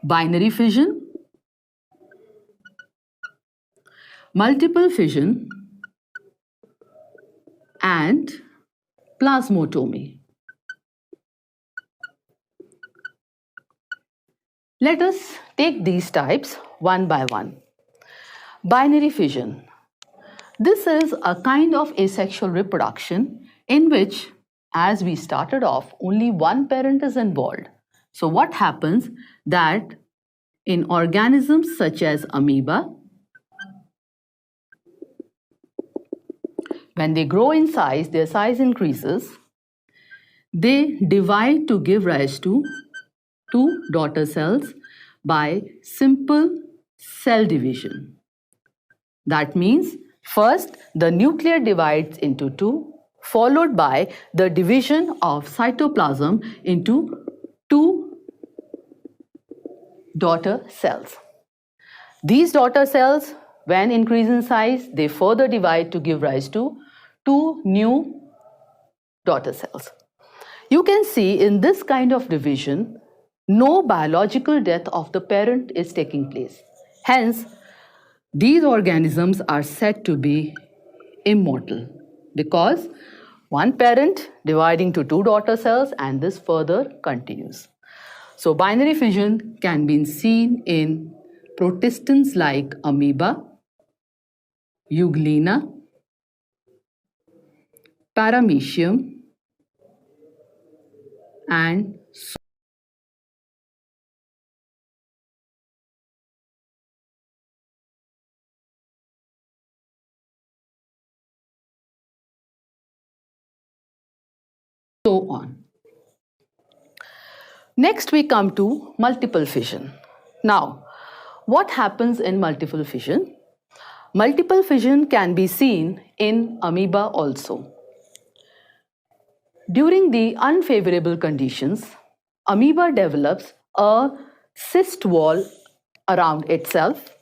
binary fission, multiple fission, and plasmotomy. Let us take these types one by one. Binary fission. This is a kind of asexual reproduction in which, as we started off, only one parent is involved. So what happens that in organisms such as amoeba, when they grow in size, their size increases, they divide to give rise to two daughter cells by simple cell division. That means first the nucleus divides into two, followed by the division of cytoplasm into two daughter cells. These daughter cells, when increase in size, they further divide to give rise to two new daughter cells. You can see in this kind of division, no biological death of the parent is taking place. Hence, these organisms are said to be immortal because one parent dividing to two daughter cells, and this further continues. So binary fission can be seen in protistans like amoeba, euglena, paramecium, and so on. Next we come to multiple fission. Now, what happens in multiple fission? Multiple fission can be seen in amoeba also. During the unfavorable conditions, amoeba develops a cyst wall around itself.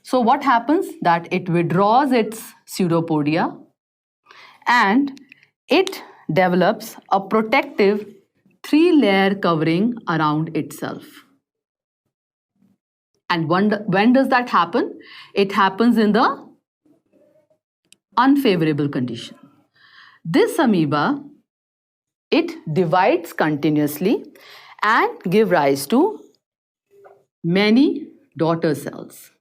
So what happens that it withdraws its pseudopodia and it develops a protective three-layer covering around itself. And when does that happen? It happens in the unfavorable condition. This amoeba, it divides continuously and give rise to many daughter cells.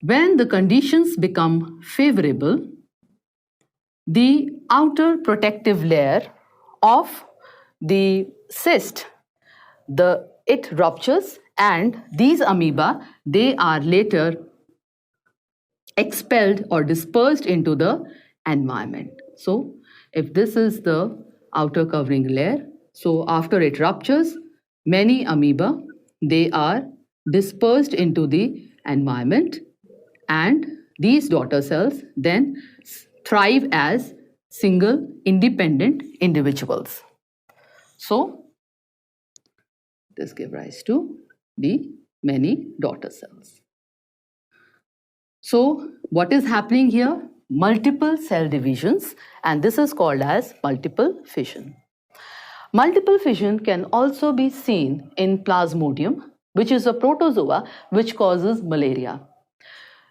When the conditions become favorable, the outer protective layer of the cyst, it ruptures, and these amoeba, they are later expelled or dispersed into the environment. So if this is the outer covering layer, so after it ruptures, many amoeba, they are dispersed into the environment, and these daughter cells then thrive as single independent individuals. So this gives rise to the many daughter cells. So what is happening here? Multiple cell divisions, and this is called as multiple fission. Multiple fission can also be seen in Plasmodium, which is a protozoa which causes malaria.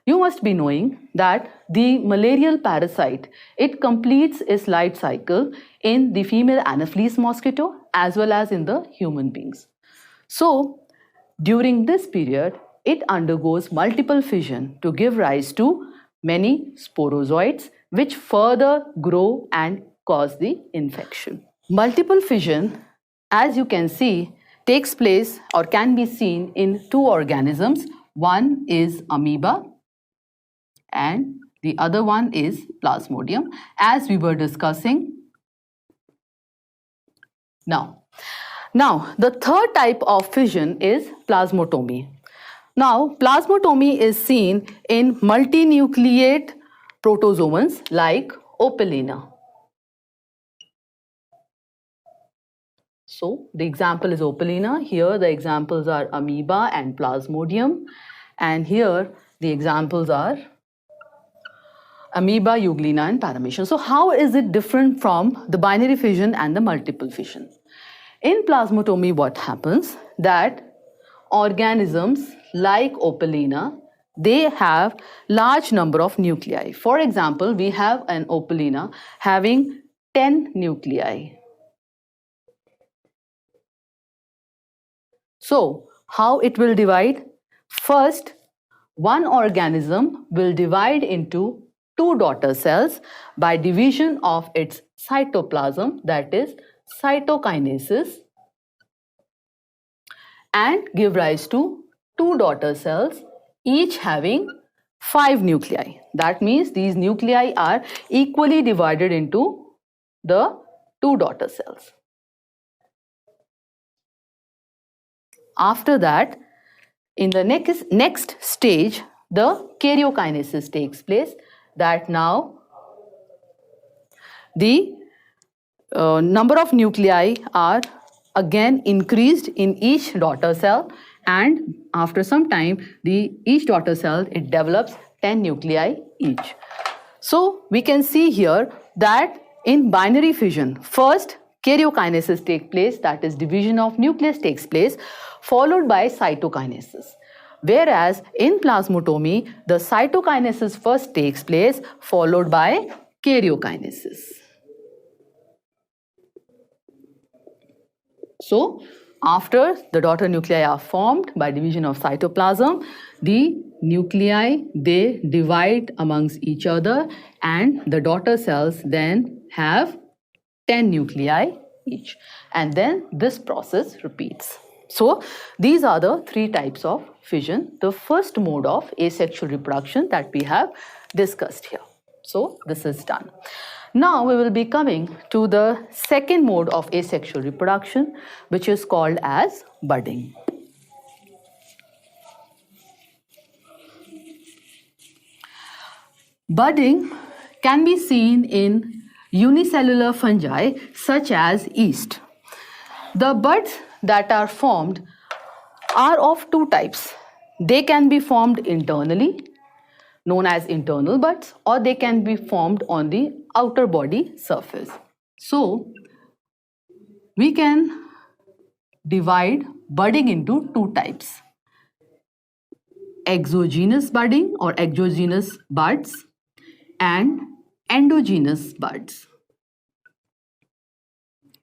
You must be knowing that the malarial parasite, it completes its life cycle in the female Anopheles mosquito as well as in the human beings. So during this period, it undergoes multiple fission to give rise to many sporozoites which further grow and cause the infection. Multiple fission, as you can see, takes place or can be seen in two organisms. One is amoeba and the other one is Plasmodium, as we were discussing now. Now, the third type of fission is plasmotomy. Now, plasmotomy is seen in multinucleate protozoans like Opalina. So, the example is Opalina. Here, the examples are amoeba and Plasmodium. And here, the examples are amoeba, euglena, and paramecium. So how is it different from the binary fission and the multiple fission? In plasmotomy, what happens that organisms like opalina, they have large number of nuclei. For example, we have an opalina having 10 nuclei. So how it will divide? First, one organism will divide into two daughter cells by division of its cytoplasm, that is cytokinesis, and give rise to two daughter cells, each having 5 nuclei. That means these nuclei are equally divided into the two daughter cells. After that, in the next stage, the karyokinesis takes place, that now the number of nuclei are again increased in each daughter cell, and after some time each daughter cell, it develops 10 nuclei each. So we can see here that in binary fission, first karyokinesis takes place, that is division of nucleus takes place, followed by cytokinesis. Whereas in plasmotomy, the cytokinesis first takes place, followed by karyokinesis. So after the daughter nuclei are formed by division of cytoplasm, the nuclei, they divide amongst each other, and the daughter cells then have 10 nuclei each, and then this process repeats. So these are the three types of fission, the first mode of asexual reproduction that we have discussed here. So this is done. Now we will be coming to the second mode of asexual reproduction, which is called as budding. Budding can be seen in unicellular fungi such as yeast. The buds that are formed are of two types. They can be formed internally, known as internal buds, or they can be formed on the outer body surface. So we can divide budding into two types: exogenous budding or exogenous buds and endogenous buds.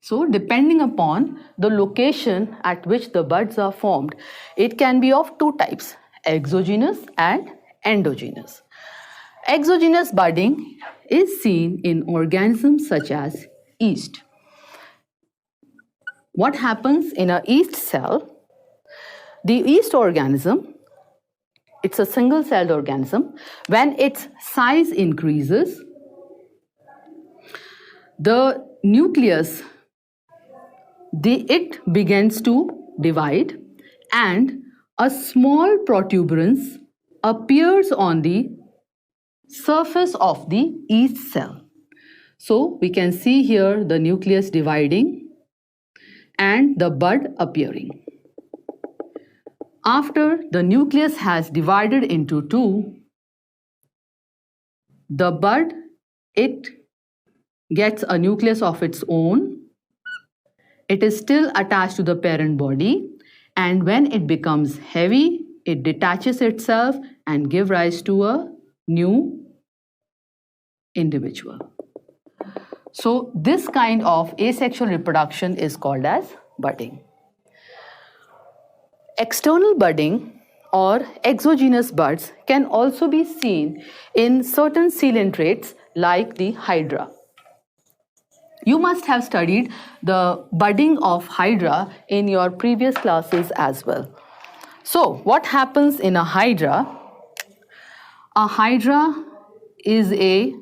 So depending upon the location at which the buds are formed, it can be of two types: exogenous and endogenous. Exogenous budding is seen in organisms such as yeast. What happens in a yeast cell? The yeast organism, it's a single-celled organism. When its size increases, the nucleus, it begins to divide, and a small protuberance appears on the surface of the yeast cell. So we can see here the nucleus dividing and the bud appearing. After the nucleus has divided into two, the bud, it gets a nucleus of its own. It is still attached to the parent body, and when it becomes heavy, it detaches itself and gives rise to a new individual. So this kind of asexual reproduction is called as budding. External budding or exogenous buds can also be seen in certain coelentrates like the hydra. You must have studied the budding of hydra in your previous classes as well. So what happens in a hydra? A hydra is a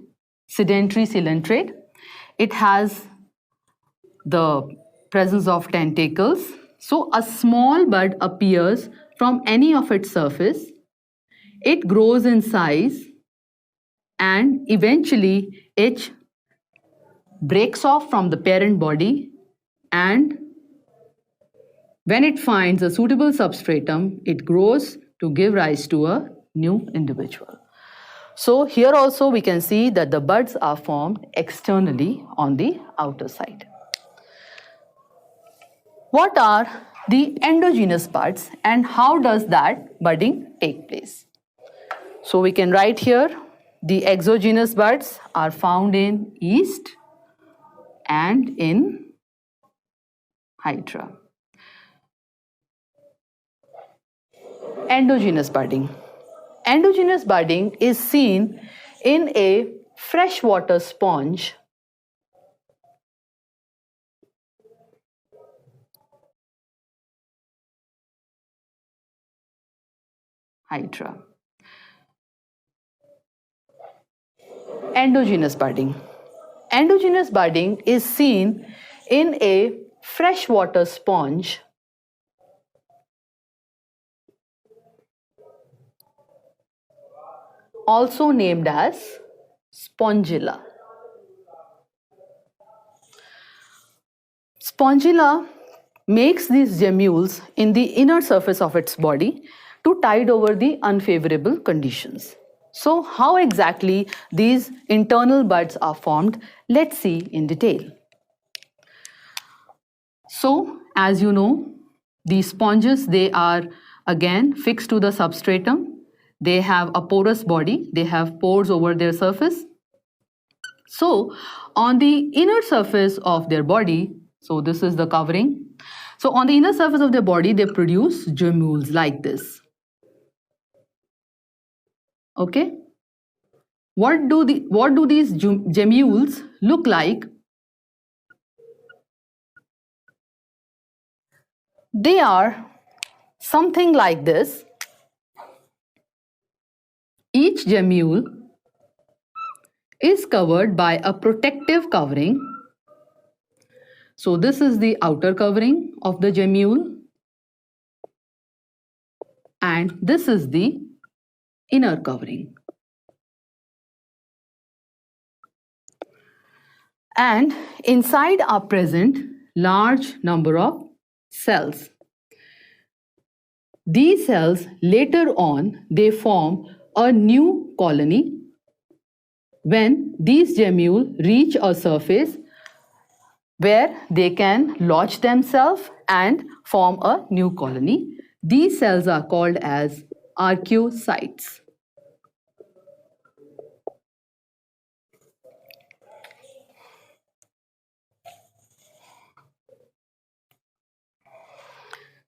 sedentary coelentrate. It has the presence of tentacles. So a small bud appears from any of its surface. It grows in size and eventually it breaks off from the parent body, and when it finds a suitable substratum, it grows to give rise to a new individual. So here also we can see that the buds are formed externally on the outer side. What are the endogenous buds and how does that budding take place? So we can write here the exogenous buds are found in yeast and in hydra. Endogenous budding. Endogenous budding is seen in a freshwater sponge hydra. Endogenous budding. Endogenous budding is seen in a freshwater sponge also named as spongilla. Spongilla makes these gemmules in the inner surface of its body to tide over the unfavorable conditions. So how exactly these internal buds are formed? Let's see in detail. So as you know, these sponges, they are again fixed to the substratum. They have a porous body. They have pores over their surface. So on the inner surface of their body, so this is the covering. So on the inner surface of their body, they produce gemmules like this. Okay. What do these gemmules look like? They are something like this. Each gemmule is covered by a protective covering. So this is the outer covering of the gemmule and this is the inner covering. And inside are present large number of cells. These cells later on they form a new colony when these gemmules reach a surface where they can lodge themselves and form a new colony. These cells are called as archaeocytes.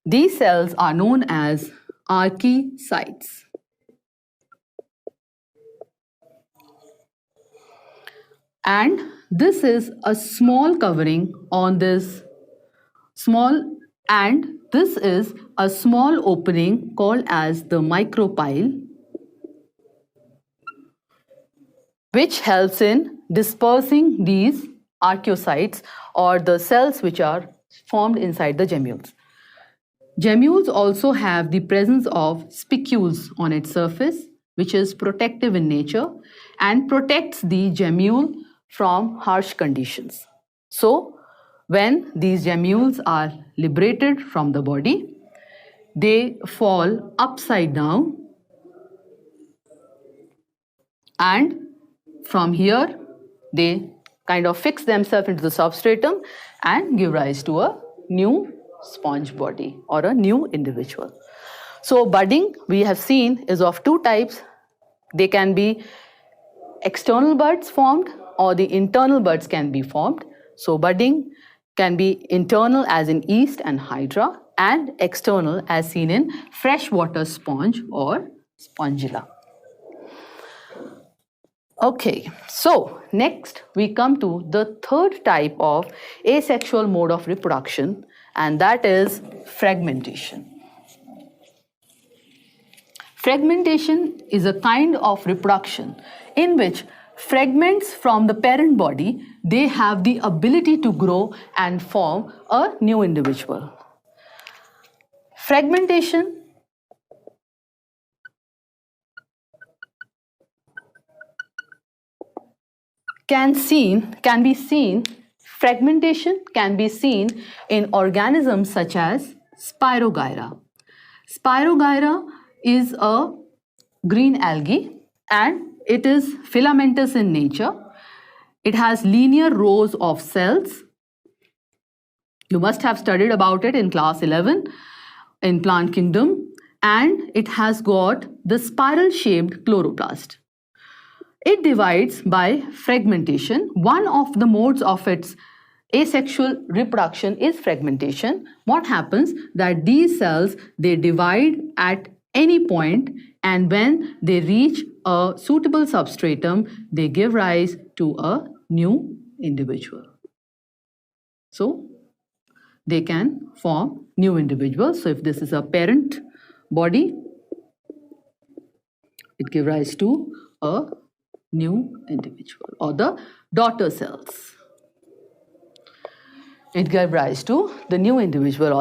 These cells are known as archaeocytes. And this is a small covering on this this is a small opening called as the micropyle, which helps in dispersing these archaeocytes or the cells which are formed inside the gemmules. Gemmules also have the presence of spicules on its surface, which is protective in nature and protects the gemmule from harsh conditions. So, when these gemmules are liberated from the body, they fall upside down and from here they kind of fix themselves into the substratum and give rise to a new sponge body or a new individual. So budding we have seen is of two types. They can be external buds formed or the internal buds can be formed. So budding can be internal as in yeast and hydra and external as seen in freshwater sponge or spongilla. Okay, so next we come to the third type of asexual mode of reproduction and that is fragmentation. Fragmentation is a kind of reproduction in which fragments from the parent body, they have the ability to grow and form a new individual. Fragmentation can be seen in organisms such as Spirogyra. Spirogyra is a green algae and it is filamentous in nature. It has linear rows of cells. You must have studied about it in class 11 in plant kingdom, and it has got the spiral shaped chloroplast. It divides by fragmentation. One of the modes of its asexual reproduction is fragmentation. What happens that these cells, they divide at any point, and when they reach a suitable substratum, they give rise to a new individual. So they can form new individuals. So if this is a parent body, it gives rise to a new individual, or the daughter cells. It gives rise to the new individual.